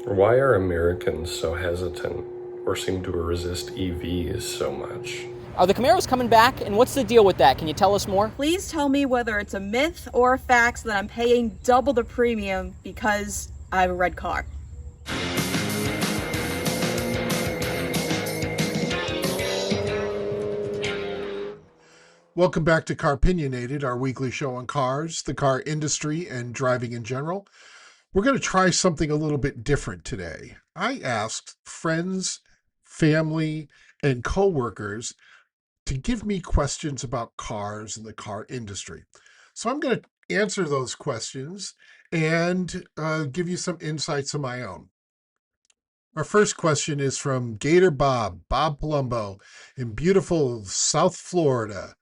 Why are Americans so hesitant or seem to resist EVs so much? Are the Camaros coming back, and what's the deal with that? Can you tell us more? Please tell me whether it's a myth or a fact that I'm paying double the premium because I have a red car. Welcome back to Car-Pinionated, our weekly show on cars, the car industry, and driving in general. We're going to try something a little bit different today. I asked friends, family, and coworkers to give me questions about cars and the car industry. So I'm going to answer those questions and give you some insights of my own. Our first question is from Gator Bob Palumbo in beautiful South Florida.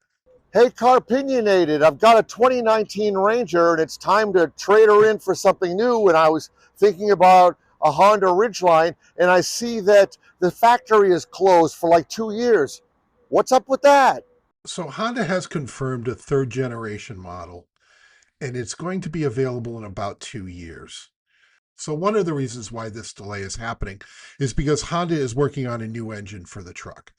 Hey, Car-Pinionated, I've got a 2019 Ranger and it's time to trade her in for something new. And I was thinking about a Honda Ridgeline and I see that the factory is closed for like 2 years. What's up with that? So Honda has confirmed a third generation model and it's going to be available in about 2 years. So one of the reasons why this delay is happening is because Honda is working on a new engine for the truck.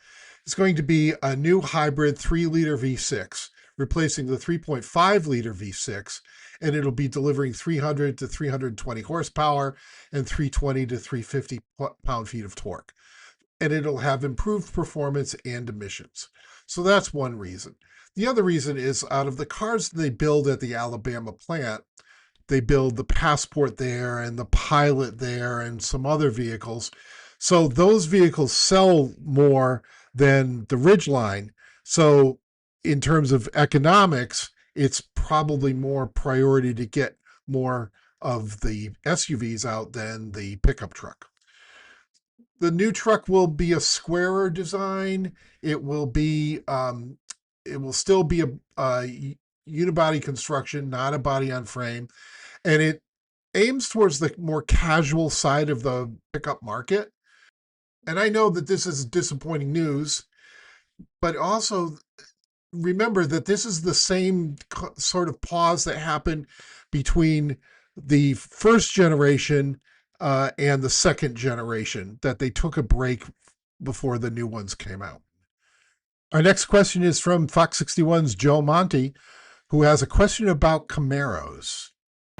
It's going to be a new hybrid 3-liter V6, replacing the 3.5-liter V6, and it'll be delivering 300 to 320 horsepower and 320 to 350 pound-feet of torque. And it'll have improved performance and emissions. So that's one reason. The other reason is out of the cars they build at the Alabama plant, they build the Passport there and the Pilot there and some other vehicles. So those vehicles sell more than the Ridgeline. So in terms of economics, it's probably more priority to get more of the SUVs out than the pickup truck. The new truck will be a squarer design. It will still be a unibody construction, not a body on frame. And it aims towards the more casual side of the pickup market. And I know that this is disappointing news, but also remember that this is the same sort of pause that happened between the first generation and the second generation, that they took a break before the new ones came out. Our next question is from Fox 61's Joe Monty, who has a question about Camaros.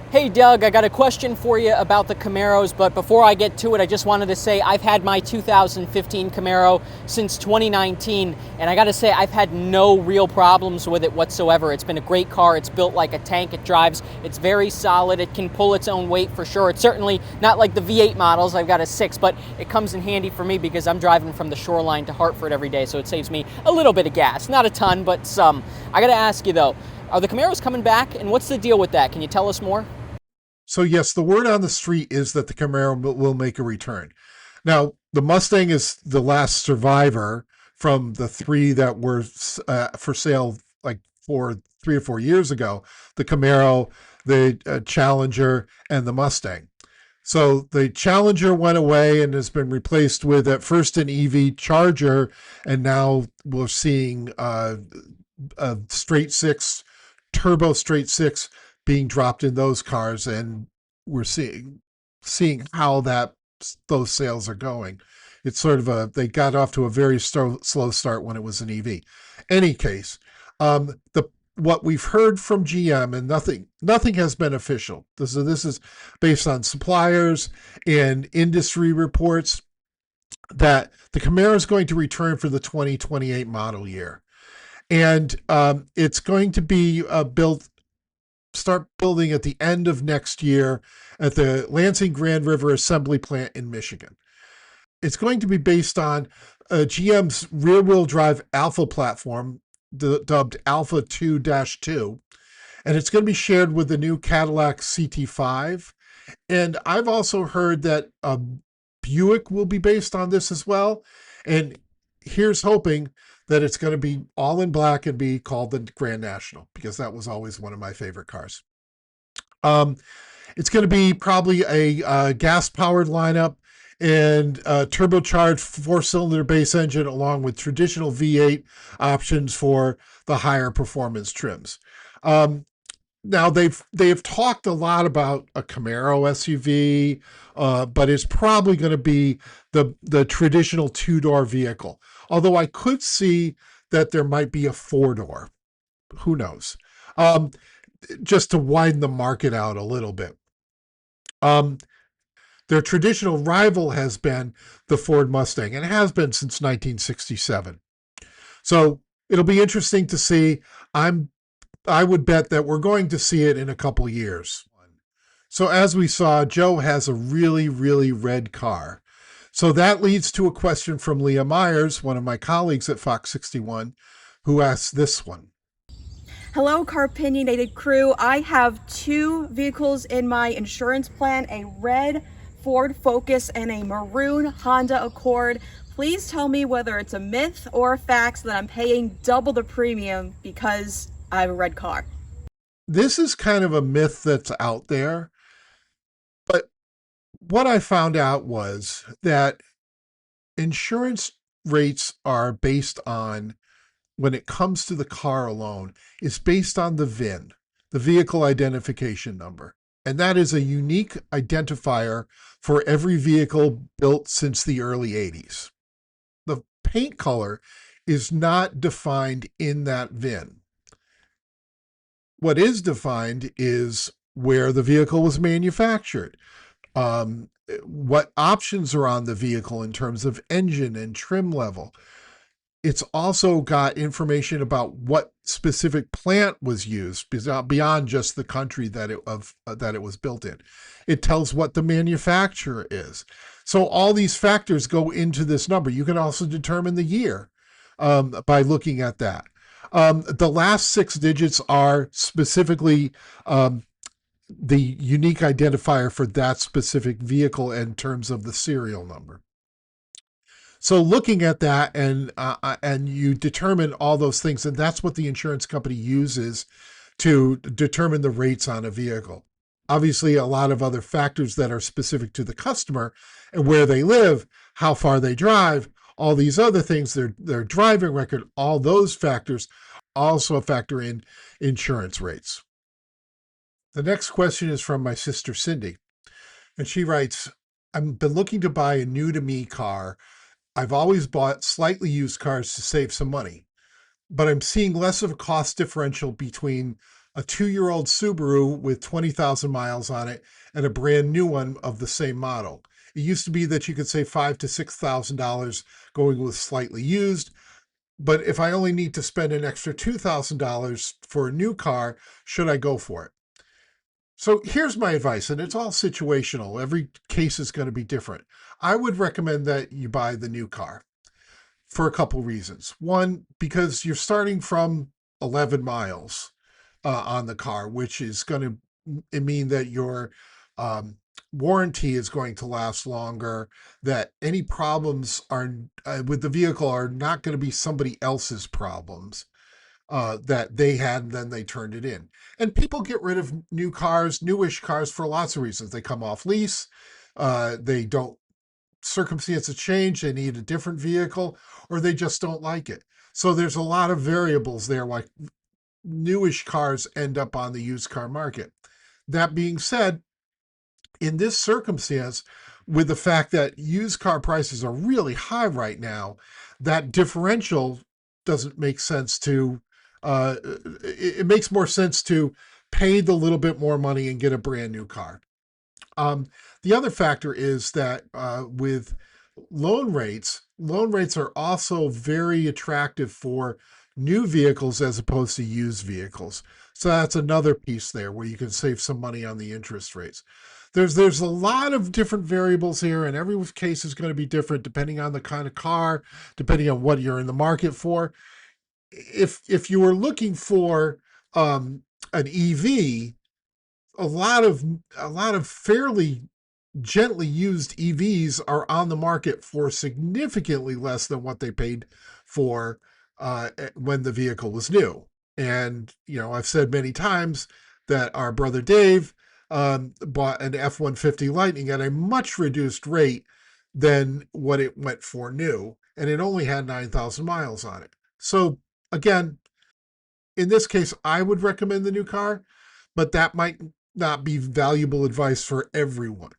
Hey Doug, I got a question for you about the Camaros, but before I get to it, I just wanted to say I've had my 2015 Camaro since 2019, and I got to say I've had no real problems with it whatsoever. It's been a great car. It's built like a tank. It drives. It's very solid. It can pull its own weight for sure. It's certainly not like the V8 models. I've got a 6, but it comes in handy for me because I'm driving from the Shoreline to Hartford every day, so it saves me a little bit of gas. Not a ton, but some. I got to ask you though, are the Camaros coming back, and what's the deal with that? Can you tell us more? So yes, the word on the street is that the Camaro will make a return. Now, the Mustang is the last survivor from the 3 that were for sale like 3 or 4 years ago, the Camaro, the Challenger, and the Mustang. So the Challenger went away and has been replaced with at first an EV Charger, and now we're seeing a straight 6, turbo straight 6 being dropped in those cars, and we're seeing how those sales are going. It's sort of they got off to a very slow start when it was an EV. Any case, what we've heard from GM, and nothing has been official. This is based on suppliers and industry reports, that the Camaro is going to return for the 2028 model year, and it's going to be start building at the end of next year at the Lansing Grand River Assembly Plant in Michigan. It's going to be based on GM's rear-wheel drive Alpha platform, dubbed Alpha 2-2, and it's going to be shared with the new Cadillac CT5. And I've also heard that Buick will be based on this as well. And here's hoping that it's going to be all in black and be called the Grand National, because that was always one of my favorite cars. It's going to be probably a gas-powered lineup and a turbocharged 4-cylinder base engine, along with traditional V8 options for the higher performance trims. Now they've talked a lot about a Camaro SUV, but it's probably going to be the traditional two-door vehicle. Although I could see that there might be a four-door. Who knows? Um, just to widen the market out a little bit. Their traditional rival has been the Ford Mustang, and it has been since 1967. So it'll be interesting to see. I would bet that we're going to see it in a couple years. So as we saw, Joe has a really, really red car. So that leads to a question from Leah Myers, one of my colleagues at Fox 61, who asked this one. Hello, Car-Pinionated crew. I have two vehicles in my insurance plan, a red Ford Focus and a maroon Honda Accord. Please tell me whether it's a myth or a fact that I'm paying double the premium because I have a red car. This is kind of a myth that's out there, but what I found out was that insurance rates are based on, when it comes to the car alone, is based on the VIN, the vehicle identification number. And that is a unique identifier for every vehicle built since the early 80s. The paint color is not defined in that VIN. What is defined is where the vehicle was manufactured, what options are on the vehicle in terms of engine and trim level. It's also got information about what specific plant was used beyond just the country that it was built in. It tells what the manufacturer is. So all these factors go into this number. You can also determine the year by looking at that. The last 6 digits are specifically the unique identifier for that specific vehicle in terms of the serial number. So looking at that, and you determine all those things, and that's what the insurance company uses to determine the rates on a vehicle. Obviously, a lot of other factors that are specific to the customer and where they live, how far they drive, all these other things, their driving record, all those factors also factor in insurance rates. The next question is from my sister Cindy, and she writes, I've been looking to buy a new to me car. I've always bought slightly used cars to save some money, but I'm seeing less of a cost differential between a 2-year-old Subaru with 20,000 miles on it and a brand new one of the same model. It used to be that you could save $5,000 to $6,000 going with slightly used, but if I only need to spend an extra $2,000 for a new car, should I go for it? So here's my advice, and it's all situational. Every case is going to be different. I would recommend that you buy the new car for a couple reasons. One, because you're starting from 11 miles on the car, which is going to mean that your warranty is going to last longer, that any problems are with the vehicle are not going to be somebody else's problems. That they had, and then they turned it in. And people get rid of new cars, newish cars, for lots of reasons. They come off lease, they don't, circumstances change, they need a different vehicle, or they just don't like it. So there's a lot of variables there, like newish cars end up on the used car market. That being said, in this circumstance, with the fact that used car prices are really high right now, that differential doesn't make sense to it makes more sense to pay the little bit more money and get a brand new car. The other factor is that with loan rates are also very attractive for new vehicles as opposed to used vehicles. So that's another piece there where you can save some money on the interest rates. There's a lot of different variables here, and every case is going to be different depending on the kind of car, depending on what you're in the market for. If you were looking for an EV, a lot of fairly gently used EVs are on the market for significantly less than what they paid for when the vehicle was new. And I've said many times that our brother Dave bought an F-150 Lightning at a much reduced rate than what it went for new, and it only had 9,000 miles on it. So again, in this case, I would recommend the new car, but that might not be valuable advice for everyone.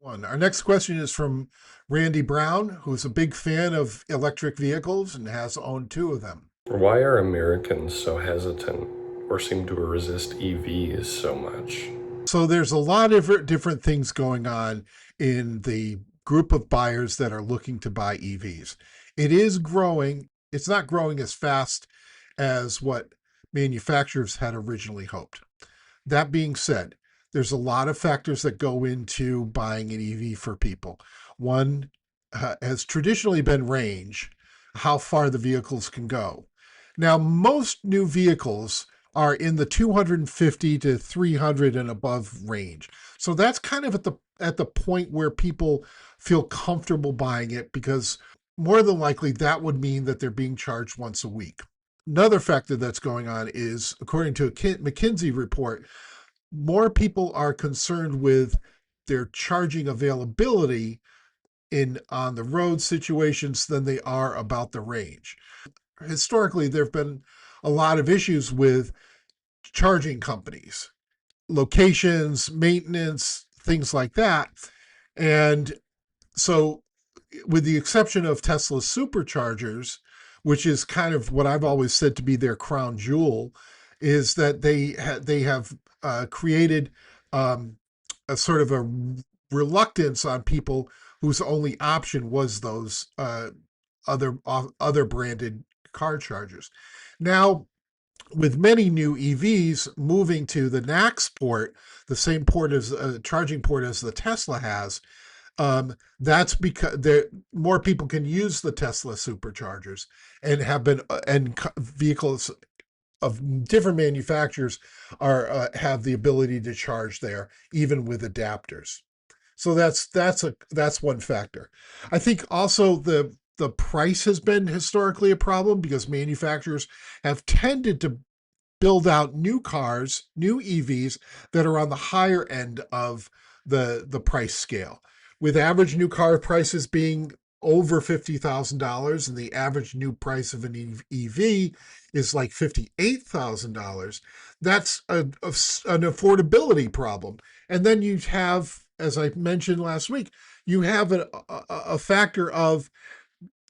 Our next question is from Randy Brown, who's a big fan of electric vehicles and has owned 2 of them. Why are Americans so hesitant or seem to resist EVs so much? So there's a lot of different things going on in the group of buyers that are looking to buy EVs. It is growing. It's not growing as fast as what manufacturers had originally hoped. That being said, there's a lot of factors that go into buying an EV for people. One has traditionally been range, how far the vehicles can go. Now, most new vehicles are in the 250 to 300 and above range. So that's kind of at the point where people feel comfortable buying it, because more than likely that would mean that they're being charged once a week. Another factor that's going on is, according to a McKinsey report, more people are concerned with their charging availability in on the road situations than they are about the range. Historically, there have been a lot of issues with charging companies, locations, maintenance, things like that. And so, with the exception of Tesla's superchargers, which is kind of what I've always said to be their crown jewel, is that they have created a sort of a reluctance on people whose only option was those other branded car chargers. Now, with many new EVs moving to the NACS port, the same port as charging port as the Tesla has, that's because more people can use the Tesla superchargers, and have been and vehicles of different manufacturers are have the ability to charge there, even with adapters. So that's one factor. I think also the price has been historically a problem, because manufacturers have tended to build out new cars, new EVs that are on the higher end of the price scale, with average new car prices being over $50,000, and the average new price of an EV is like $58,000. That's an affordability problem. And then you have, as I mentioned last week, you have a factor of,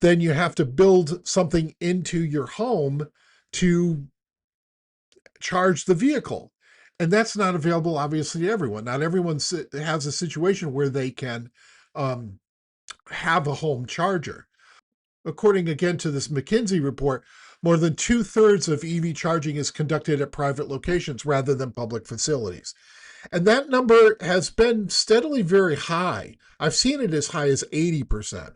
then you have to build something into your home to charge the vehicle. And that's not available, obviously, to everyone. Not everyone has a situation where they can have a home charger. According again to this McKinsey report, more than 2/3 of EV charging is conducted at private locations rather than public facilities. And that number has been steadily very high. I've seen it as high as 80%.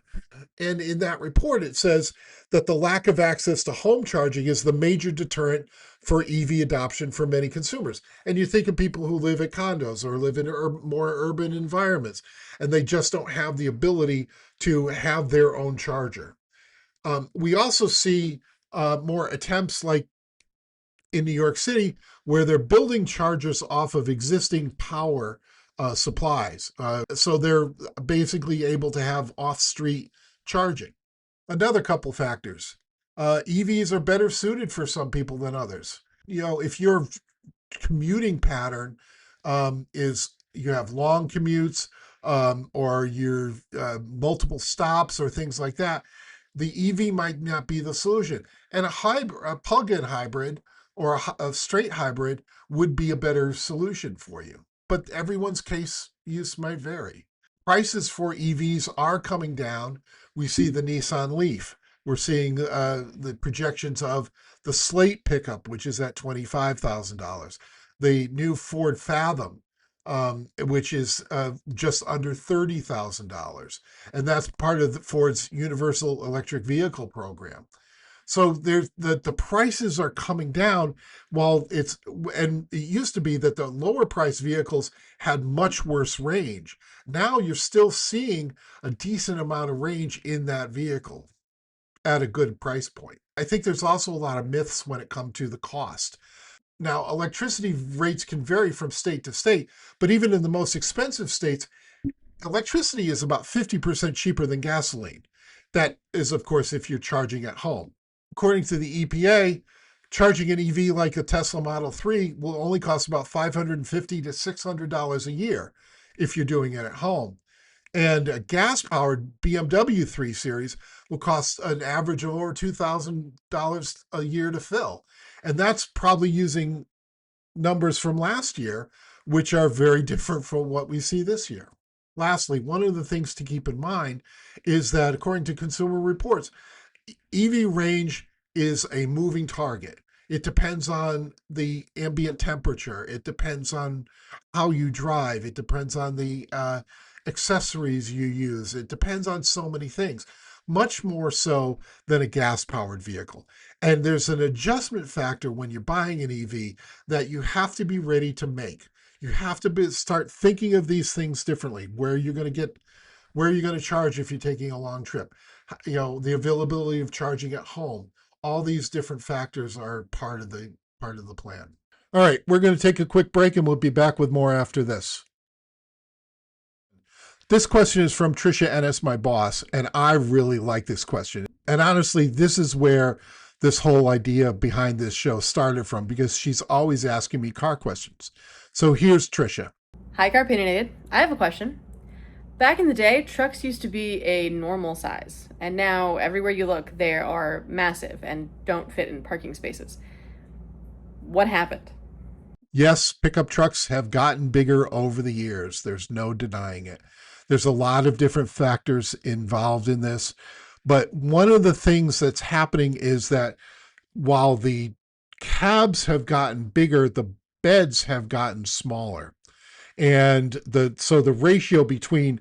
And in that report, it says that the lack of access to home charging is the major deterrent for EV adoption for many consumers. And you think of people who live at condos or live in more urban environments, and they just don't have the ability to have their own charger. We also see more attempts, like in New York City, where they're building chargers off of existing power supplies. So they're basically able to have off-street charging. Another couple factors. EVs are better suited for some people than others. If your commuting pattern is you have long commutes, or your multiple stops or things like that, the EV might not be the solution. And a plug-in hybrid or a straight hybrid would be a better solution for you. But everyone's case use might vary. Prices for EVs are coming down. We see the Nissan Leaf. We're seeing the projections of the Slate pickup, which is at $25,000. The new Ford Fathom, which is just under $30,000. And that's part of Ford's Universal Electric Vehicle program. So the prices are coming down, and it used to be that the lower price vehicles had much worse range. Now you're still seeing a decent amount of range in that vehicle at a good price point. I think there's also a lot of myths when it comes to the cost. Now, electricity rates can vary from state to state, but even in the most expensive states, electricity is about 50% cheaper than gasoline. That is, of course, if you're charging at home. According to the EPA, charging an EV like a Tesla Model 3 will only cost about $550 to $600 a year if you're doing it at home. And a gas-powered BMW 3 Series will cost an average of over $2,000 a year to fill. And that's probably using numbers from last year, which are very different from what we see this year. Lastly, one of the things to keep in mind is that according to Consumer Reports, EV range is a moving target. It depends on the ambient temperature. It depends on how you drive. It depends on the accessories you use. It depends on so many things, much more so than a gas-powered vehicle. And there's an adjustment factor when you're buying an EV that you have to be ready to make. You have to start thinking of these things differently. Where you're going to charge if you're taking a long trip. The availability of charging at home. All these different factors are part of the plan. All right, we're going to take a quick break and we'll be back with more after this. This question is from Trisha Ennis, my boss, and I really like this question. And honestly, this is where this whole idea behind this show started from, because she's always asking me car questions. So here's Trisha. Hi, Car-Pinionated. I have a question. Back in the day, trucks used to be a normal size, and now everywhere you look, they are massive and don't fit in parking spaces. What happened? Yes, pickup trucks have gotten bigger over the years. There's no denying it. There's a lot of different factors involved in this, but one of the things that's happening is that while the cabs have gotten bigger, the beds have gotten smaller. And so the ratio between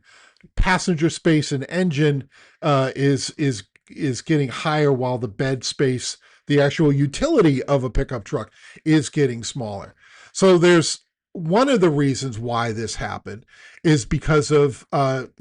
passenger space and engine is getting higher, while the bed space, the actual utility of a pickup truck, is getting smaller. So there's one of the reasons why this happened is because of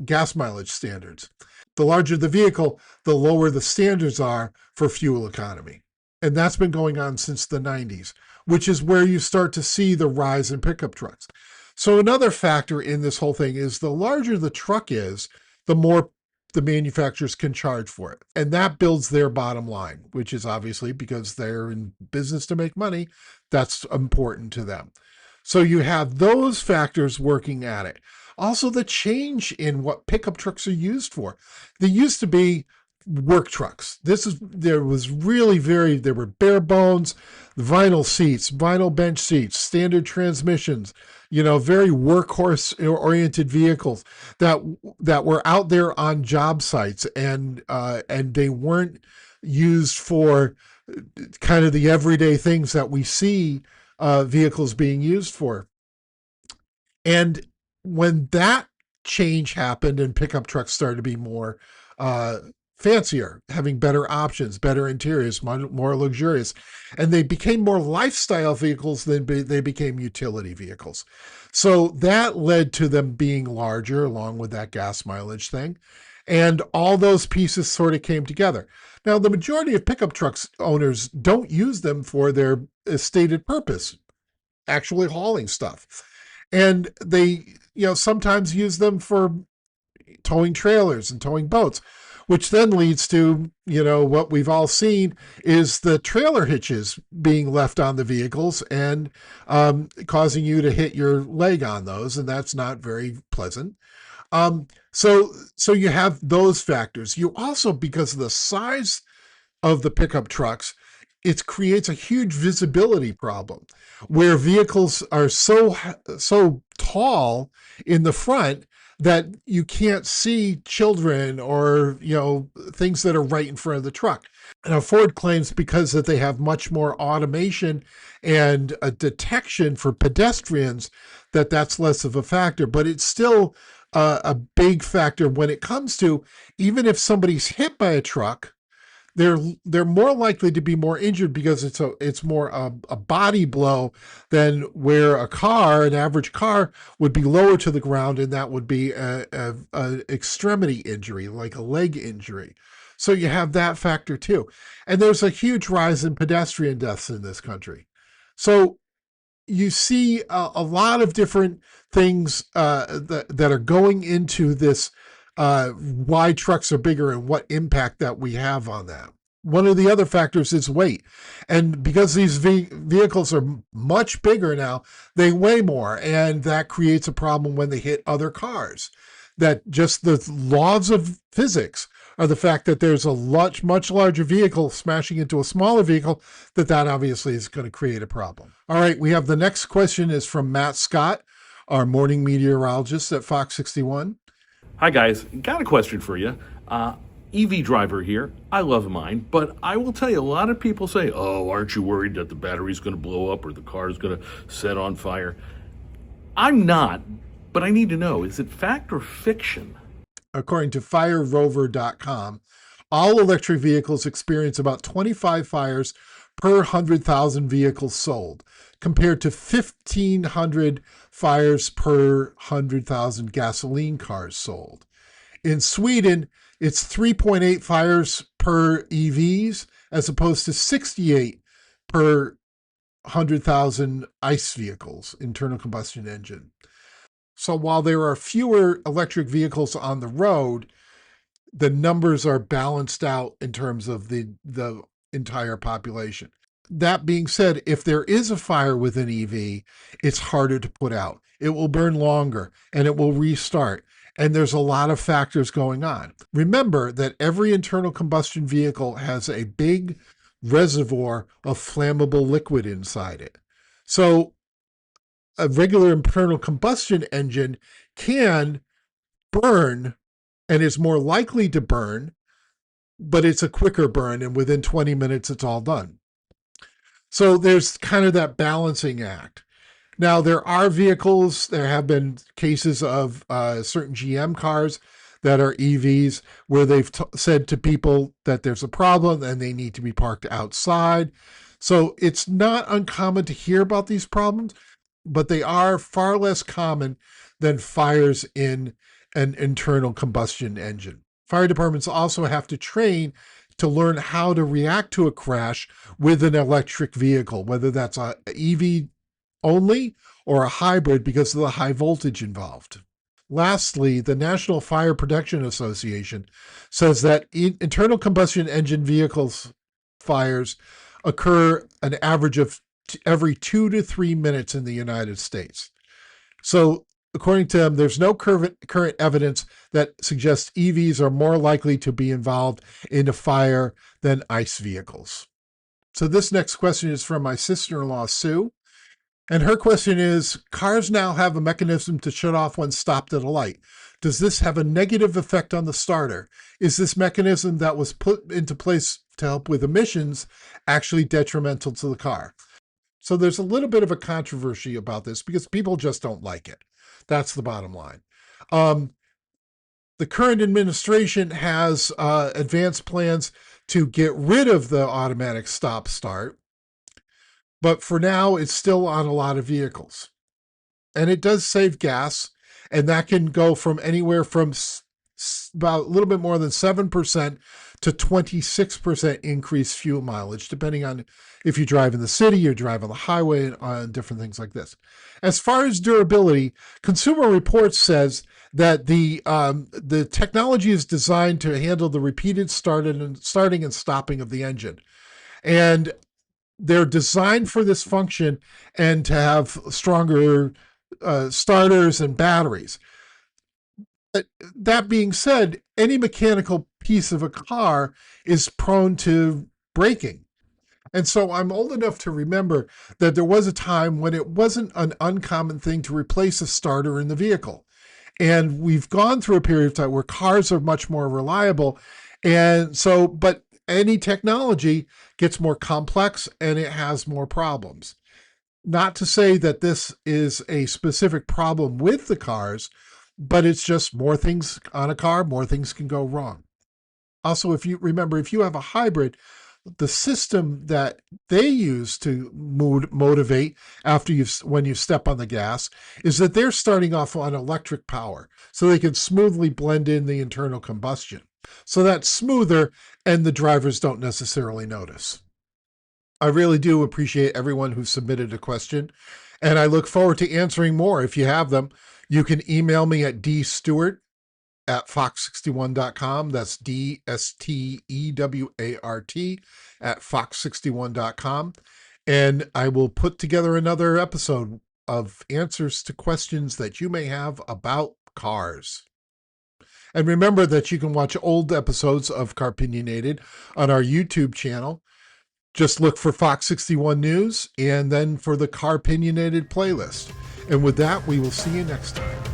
gas mileage standards. The larger the vehicle, the lower the standards are for fuel economy. And that's been going on since the 90s, which is where you start to see the rise in pickup trucks. So another factor in this whole thing is the larger the truck is, the more the manufacturers can charge for it. And that builds their bottom line, which is obviously, because they're in business to make money, that's important to them. So you have those factors working at it. Also, the change in what pickup trucks are used for. They used to be work trucks. There were bare bones, vinyl seats, vinyl bench seats, standard transmissions, very workhorse oriented vehicles that were out there on job sites, and they weren't used for kind of the everyday things that we see vehicles being used for. And when that change happened and pickup trucks started to be more fancier, having better options, better interiors, more luxurious, and they became more lifestyle vehicles than they became utility vehicles. So that led to them being larger, along with that gas mileage thing. And all those pieces sort of came together. Now, the majority of pickup trucks owners don't use them for their stated purpose, actually hauling stuff. And they, sometimes use them for towing trailers and towing boats, which then leads to, what we've all seen is the trailer hitches being left on the vehicles and causing you to hit your leg on those, and that's not very pleasant. So you have those factors. You also, because of the size of the pickup trucks, it creates a huge visibility problem where vehicles are so tall in the front that you can't see children or, things that are right in front of the truck. Now, Ford claims because that they have much more automation and a detection for pedestrians, that's less of a factor, but it's still a big factor when it comes to, even if somebody's hit by a truck, they're more likely to be more injured because it's more a body blow than where an average car would be lower to the ground, and that would be a extremity injury, like a leg injury. So you have that factor too. And there's a huge rise in pedestrian deaths in this country. So you see a lot of different things that are going into this, why trucks are bigger and what impact that we have on that. One of the other factors is weight. And because these vehicles are much bigger now, they weigh more, and that creates a problem when they hit other cars. That just the laws of physics are the fact that there's a much larger vehicle smashing into a smaller vehicle, that obviously is going to create a problem. All right, we have the next question is from Matt Scott, our morning meteorologist at Fox 61. Hi guys, got a question for you. EV driver here. I love mine, but I will tell you, a lot of people say, "Oh, aren't you worried that the battery's going to blow up or the car is going to set on fire?" I'm not, but I need to know, is it fact or fiction? According to firerover.com, all electric vehicles experience about 25 fires per 100,000 vehicles sold, compared to 1,500 fires per 100,000 gasoline cars sold. In Sweden, it's 3.8 fires per EVs, as opposed to 68 per 100,000 ICE vehicles, internal combustion engine. So while there are fewer electric vehicles on the road, the numbers are balanced out in terms of the entire population. That being said, if there is a fire with an EV, it's harder to put out. It will burn longer and it will restart. And there's a lot of factors going on. Remember that every internal combustion vehicle has a big reservoir of flammable liquid inside it. So a regular internal combustion engine can burn and is more likely to burn, but it's a quicker burn, and within 20 minutes, it's all done. So there's kind of that balancing act. Now, there are vehicles, there have been cases of certain GM cars that are EVs where they've said to people that there's a problem and they need to be parked outside. So it's not uncommon to hear about these problems, but they are far less common than fires in an internal combustion engine. Fire departments also have to train to learn how to react to a crash with an electric vehicle, whether that's a EV only or a hybrid, because of the high voltage involved. Lastly, the National Fire Protection Association says that internal combustion engine vehicles fires occur an average of every 2 to 3 minutes in the United States. So according to them, there's no current evidence that suggests EVs are more likely to be involved in a fire than ICE vehicles. So this next question is from my sister-in-law, Sue. And her question is, cars now have a mechanism to shut off when stopped at a light. Does this have a negative effect on the starter? Is this mechanism that was put into place to help with emissions actually detrimental to the car? So there's a little bit of a controversy about this because people just don't like it. That's the bottom line. The current administration has advanced plans to get rid of the automatic stop-start, but for now, it's still on a lot of vehicles. And it does save gas, and that can go from anywhere from about a little bit more than 7% to 26% increased fuel mileage, depending on if you drive in the city, you drive on the highway, and on different things like this. As far as durability, Consumer Reports says that the technology is designed to handle the repeated starting and stopping of the engine. And they're designed for this function and to have stronger starters and batteries. That being said, any mechanical piece of a car is prone to breaking. And so I'm old enough to remember that there was a time when it wasn't an uncommon thing to replace a starter in the vehicle. And we've gone through a period of time where cars are much more reliable. And so, but any technology gets more complex and it has more problems. Not to say that this is a specific problem with the cars, but it's just more things on a car, more things can go wrong. Also, if you remember, if you have a hybrid, the system that they use to motivate after when you step on the gas is that they're starting off on electric power so they can smoothly blend in the internal combustion. So that's smoother and the drivers don't necessarily notice. I really do appreciate everyone who submitted a question, and I look forward to answering more. If you have them, you can email me at dstewart at fox61.com. That's DSTEWART at fox61.com. And I will put together another episode of answers to questions that you may have about cars. And remember that you can watch old episodes of Car-Pinionated on our YouTube channel. Just look for Fox 61 News and then for the Car-Pinionated playlist. And with that, we will see you next time.